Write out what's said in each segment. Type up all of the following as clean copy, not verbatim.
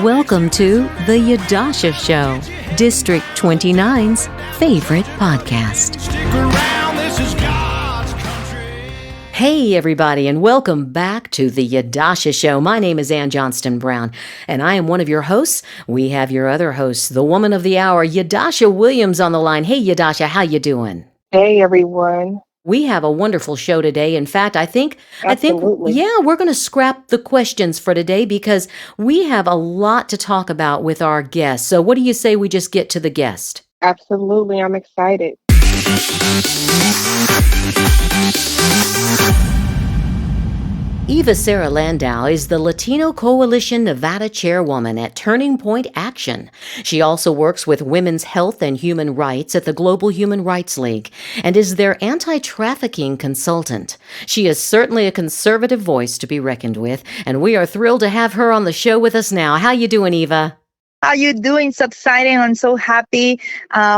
Welcome to The Yadusha Show, District 29's favorite podcast. Hey, everybody, and welcome back to The Yadusha Show. My name is Ann Johnston Brown, and I am one of your hosts. We have your other host, the woman of the hour, Yadusha Williams, on the line. Hey, Yadusha, how you doing? Hey, everyone. We have a wonderful show today. In fact, I think, Absolutely. we're going to scrap the questions for today because we have a lot to talk about with our guest. So what do you say we just get to the guest? Absolutely. I'm excited. Eva Sara Landau is the Latino Coalition Nevada chairwoman at Turning Point Action. She also works with women's health and human rights at the Global Human Rights League and is their anti-trafficking consultant. She is certainly a conservative voice to be reckoned with, and we are thrilled to have her on the show with us now. How you doing, Eva? How you doing? So exciting. I'm so happy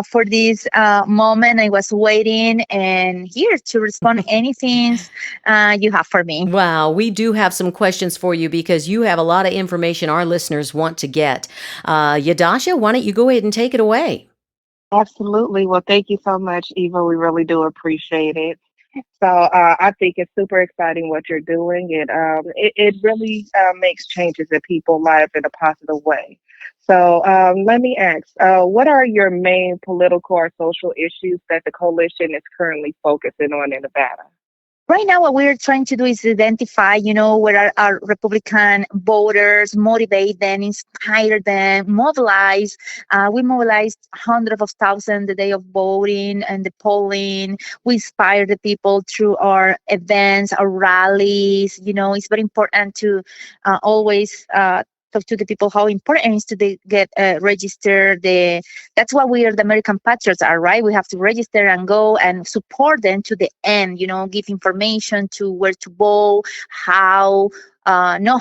for this moment. I was waiting and here to respond anything you have for me. Wow, we do have some questions for you because you have a lot of information our listeners want to get. Yadusha, why don't you go ahead and take it away? Absolutely. Well, thank you so much, Eva. We really do appreciate it. So I think it's super exciting what you're doing. It really makes changes in people's lives in a positive way. So let me ask, what are your main political or social issues that the coalition is currently focusing on in Nevada? Right now, what we're trying to do is identify, where are our Republican voters, motivate them, inspire them, mobilize. We mobilized hundreds of thousands the day of voting and the polling. We inspire the people through our events, our rallies. It's very important to always talk to the people how important it is to get registered. That's why we are the American patriots are, right? We have to register and go and support them to the end, give information to where to vote, how, no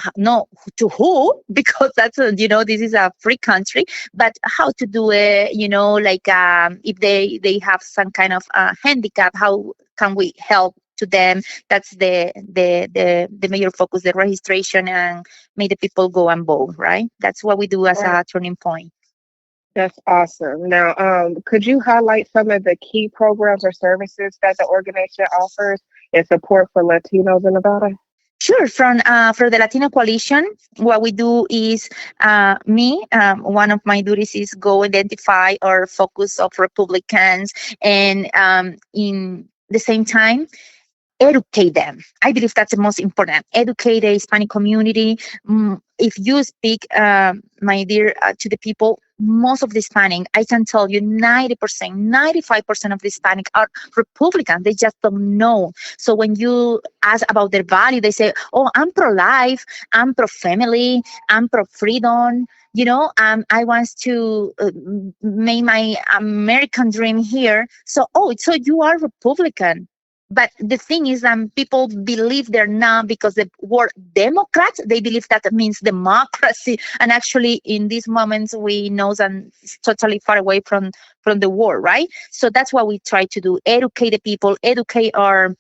to who, because that's, this is a free country, but how to do it, if they have some kind of handicap, how can we help to them? That's the major focus, the registration, and make the people go and vote, right? That's what we do as a turning point. That's awesome. Now, could you highlight some of the key programs or services that the organization offers in support for Latinos in Nevada? Sure. From the Latino Coalition, what we do is one of my duties is go identify or focus of Republicans and in the same time, educate them. I believe that's the most important. Educate the Hispanic community. If you speak, my dear, to the people, most of the Hispanic, I can tell you 90%, 95% of the Hispanic are Republican. They just don't know. So when you ask about their value, they say, oh, I'm pro-life, I'm pro-family, I'm pro-freedom. I want to make my American dream here. So you are Republican. But the thing is that people believe they're not because the word Democrat, they believe that means democracy. And actually, in these moments, we know that it's totally far away from the word, right? So that's what we try to do: educate the people, educate our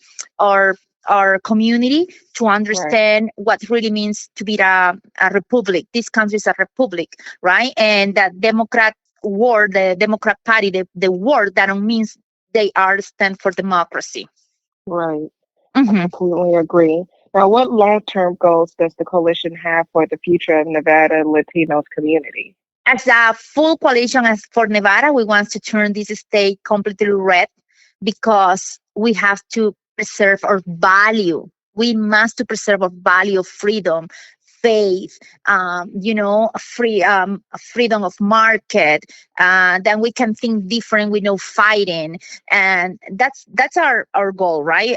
community to understand what really means to be a republic. This country is a republic, right? And that Democrat word, the Democrat Party, the word that means they stand for democracy. Right. I completely agree. Now, what long-term goals does the coalition have for the future of Nevada Latinos community? As a full coalition for Nevada, we want to turn this state completely red because we have to preserve our value. We must preserve our value of freedom, faith, freedom of market. Then we can think different with no fighting, and that's our goal, right?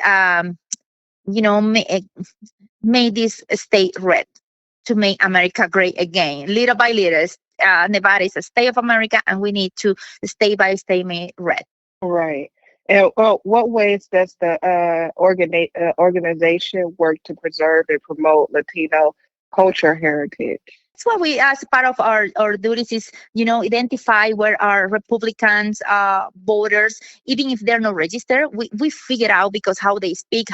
Make this state red to make America great again, little by little. Nevada is a state of America, and we need to state by state make red. Right. And what ways does the organization work to preserve and promote Latino culture heritage? That's what we, as part of our duties, is identify where our Republicans voters, even if they're not registered, we figure out because how they speak,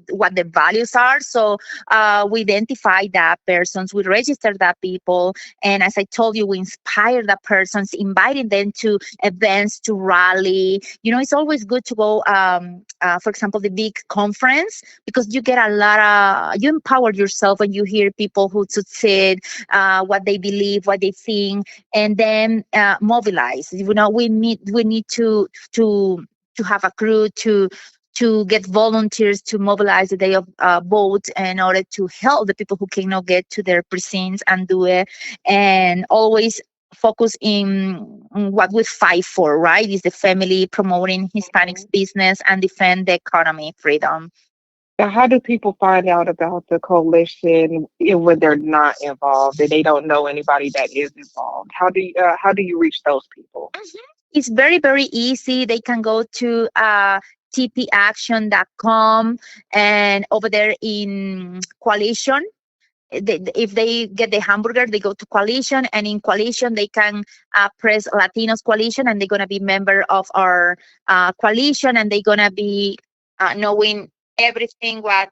what the values are. So we identify that persons, we register that people, and as I told you, we inspire that persons, inviting them to events, to rally. It's always good to go. For example, the big conference, because you get you empower yourself when you hear people who succeed, what they believe, what they think, and then mobilize. We need to have a crew to get volunteers to mobilize the day of vote in order to help the people who cannot get to their precincts and do it, and always focus in what we fight for, right? Is the family, promoting Hispanics business, and defend the economy, freedom. Now, how do people find out about the coalition when they're not involved and they don't know anybody that is involved? How do you reach those people? It's very, very easy. They can go to TPAction.com, and over there in Coalition, if they get the hamburger, they go to Coalition, and in Coalition they can press Latinos Coalition, and they're gonna be member of our coalition, and they're gonna be knowing everything what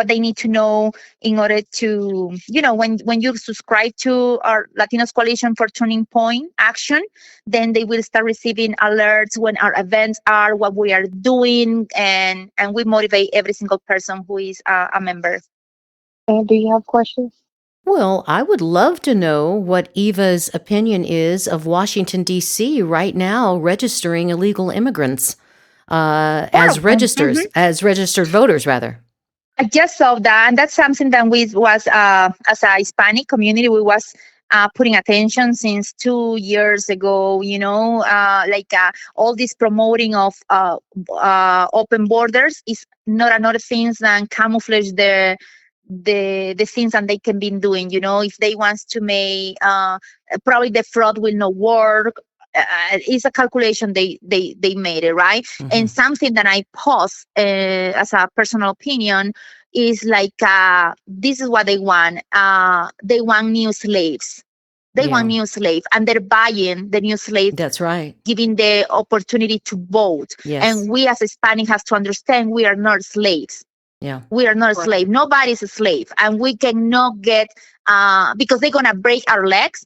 they need to know in order to, when you subscribe to our Latinos Coalition for Turning Point Action, then they will start receiving alerts when our events are, what we are doing, and we motivate every single person who is a member. And do you have questions? Well, I would love to know what Eva's opinion is of Washington, D.C. right now registering illegal immigrants as registered voters, rather. I just saw that, and that's something that we was, as a Hispanic community, we was putting attention since 2 years ago. All this promoting of open borders is not another thing than camouflage the things that they can be doing. If they want to make, probably the fraud will not work. It's a calculation they made it, right? Mm-hmm. And something that I post as a personal opinion is this is what they want. They want new slaves. They want new slaves, and they're buying the new slaves. That's right. Giving the opportunity to vote. Yes. And we as Hispanic have to understand we are not slaves. Yeah. We are not a slave. Nobody's a slave. And we cannot get, because they're going to break our legs,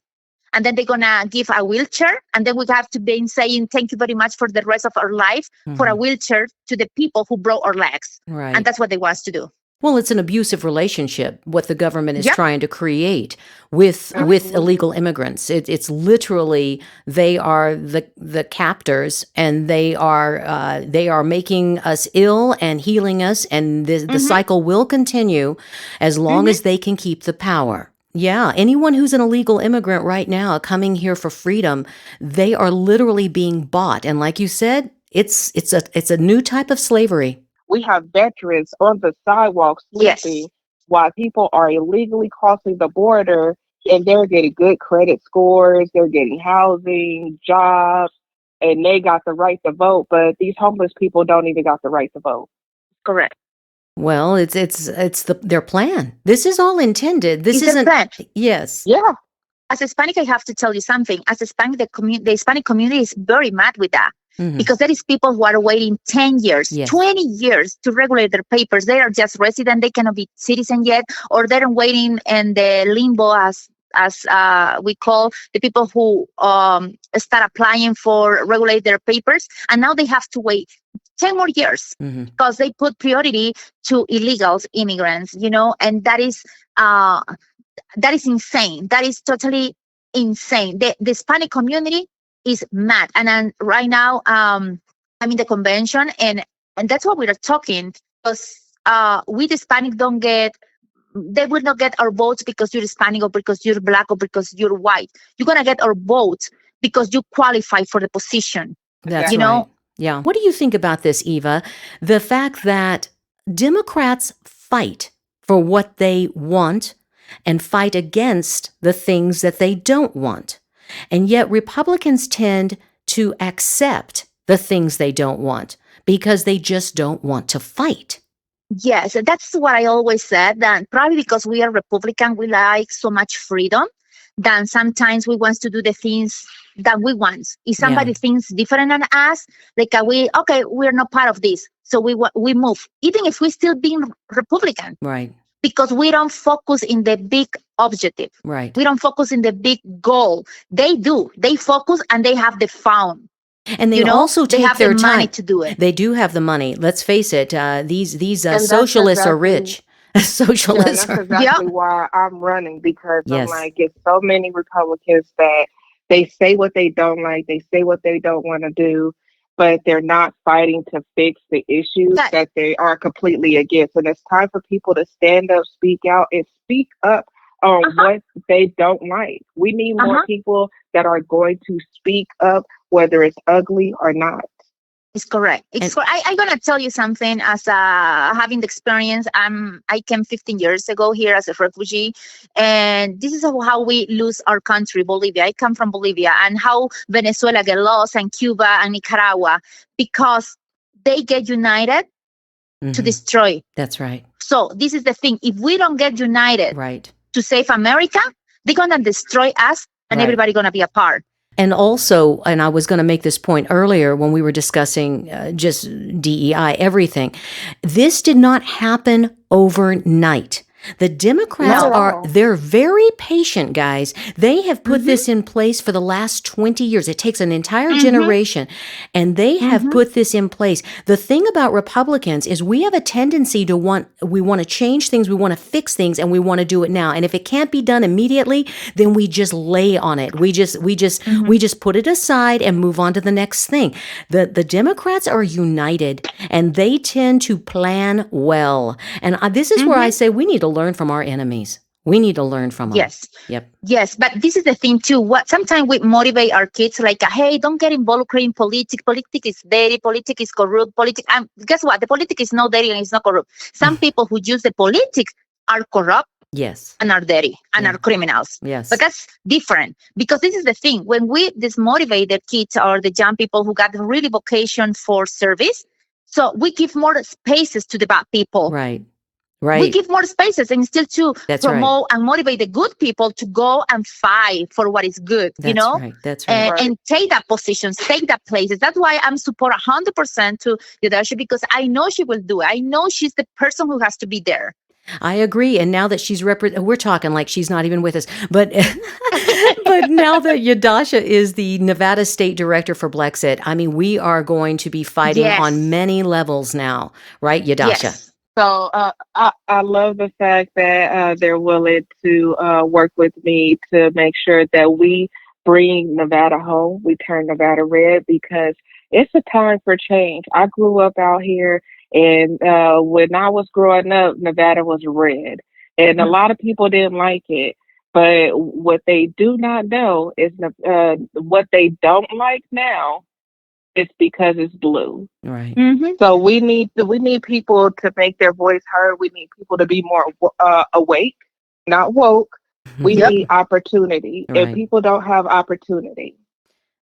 and then they're going to give a wheelchair, and then we have to be saying thank you very much for the rest of our life for a wheelchair to the people who broke our legs. Right. And that's what they want us to do. Well, it's an abusive relationship, what the government is trying to create with illegal immigrants. It's literally, they are the captors, and they are making us ill and healing us, and the cycle will continue as long as they can keep the power. Yeah, anyone who's an illegal immigrant right now coming here for freedom, they are literally being bought. And like you said, it's a new type of slavery. We have veterans on the sidewalk sleeping while people are illegally crossing the border, and they're getting good credit scores, they're getting housing, jobs, and they got the right to vote. But these homeless people don't even got the right to vote. Correct. Well, it's their plan. This is all intended. This isn't. Plan. Yes. Yeah. As Hispanic, I have to tell you something. As Hispanic, the Hispanic community is very mad with that. Because there is people who are waiting 10 years, 20 years to regulate their papers. They are just resident. They cannot be citizen yet, or they're waiting in the limbo, as we call the people who start applying for regulate their papers. And now they have to wait 10 more years because they put priority to illegal immigrants, and that is insane. That is totally insane. The Hispanic community is mad. And then right now, I'm in the convention, and that's what we're talking, because we the Hispanic they will not get our votes because you're Hispanic, or because you're Black, or because you're white. You're going to get our votes because you qualify for the position. That's right. Yeah. What do you think about this, Eva? The fact that Democrats fight for what they want and fight against the things that they don't want. And yet Republicans tend to accept the things they don't want because they just don't want to fight. Yes, that's what I always said, that probably because we are Republican, we like so much freedom, than sometimes we want to do the things that we want. If somebody thinks different than us, like we're not part of this, so we move, even if we still being Republican, Right. because we don't focus in the big objective. Right. We don't focus in the big goal. They do. They focus and they have the fund. And they also they take have their the time money to do it. They do have the money. Let's face it. These And that's socialists are exactly rich. Socialists that's are. exactly why I'm running, because I'm Yes. like, it's so many Republicans that they say what they don't like, they say what they don't want to do, but they're not fighting to fix the issues that they are completely against. And it's time for people to stand up, speak out, and speak up on what they don't like. We need more people that are going to speak up, whether it's ugly or not. It's correct. I'm gonna tell you something. As having the experience, I came 15 years ago here as a refugee, and this is how we lose our country, Bolivia. I come from Bolivia, and how Venezuela get lost, and Cuba and Nicaragua, because they get united to destroy. That's right. So this is the thing: if we don't get united, Right, to save America, they're gonna destroy us, and everybody gonna be apart. And also, and I was going to make this point earlier when we were discussing just DEI, everything. This did not happen overnight. The Democrats they're very patient, guys. They have put this in place for the last 20 years. It takes an entire generation, and they have put this in place. The thing about Republicans is we have a tendency to want to change things, we want to fix things, and we want to do it now. And if it can't be done immediately, then we just lay on it. We just put it aside and move on to the next thing. The Democrats are united, and they tend to plan well. And this is where I say we need to learn from our enemies. We need to learn from them. Yes. Yep. Yes, but this is the thing too. Sometimes we motivate our kids like, hey, don't get involved in politics. Politics is dirty. Politics is corrupt. Guess what? The politics is not dirty and it's not corrupt. Some people who use the politics are corrupt. Yes. And are dirty and are criminals. Yes. But that's different, because this is the thing. When we dismotivate the kids or the young people who got really vocation for service, so we give more spaces to the bad people. Right. We give more spaces and still to promote and motivate the good people to go and fight for what is good, That's right. That's right. And take that positions, take that places. That's why I'm support 100% to Yadusha, because I know she will do it. I know she's the person who has to be there. I agree. And now that she's we're talking like she's not even with us, but but now that Yadusha is the Nevada State Director for Blexit, I mean, we are going to be fighting on many levels now, right, Yadusha? Yes. So I love the fact that they're willing to work with me to make sure that we bring Nevada home. We turn Nevada red, because it's a time for change. I grew up out here, and when I was growing up, Nevada was red, and a lot of people didn't like it. But what they do not know is what they don't like now. It's because it's blue. Right. So we need people to make their voice heard. We need people to be more awake, not woke. We need opportunity, and people don't have opportunity.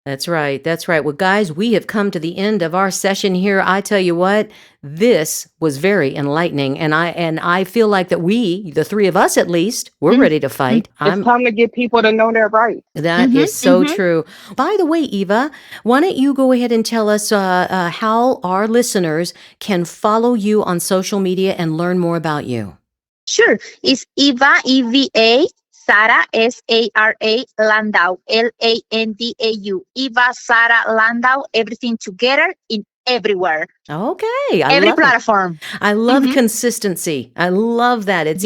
That's right. That's right. Well, guys, we have come to the end of our session here. I tell you what, this was very enlightening, and I feel like that we, the three of us at least, we're ready to fight. It's time to get people to know their rights. That is so true. By the way, Eva, why don't you go ahead and tell us how our listeners can follow you on social media and learn more about you? Sure. It's Eva, EVA, Sara, SARA, Landau, LANDAU. Eva Sara Landau, everything together in everywhere. Okay. Every platform. I love consistency. I love that. It's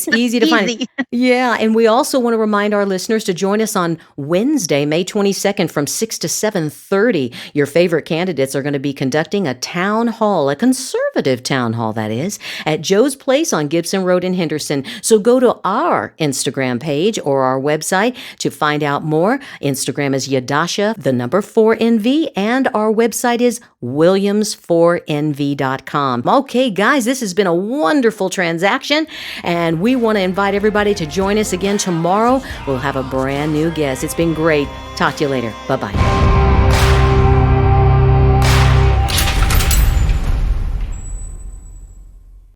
easy to find. Yeah. And we also want to remind our listeners to join us on Wednesday, May 22nd from 6 to 7:30. Your favorite candidates are going to be conducting a town hall, a conservative town hall, that is, at Joe's Place on Gibson Road in Henderson. So go to our Instagram page or our website to find out more. Instagram is Yadusha, 4NV, and our website is williams4nv.com. Okay, guys, this has been a wonderful transaction, and we want to invite everybody to join us again tomorrow. We'll have a brand new guest. It's been great. Talk to you later. Bye-bye.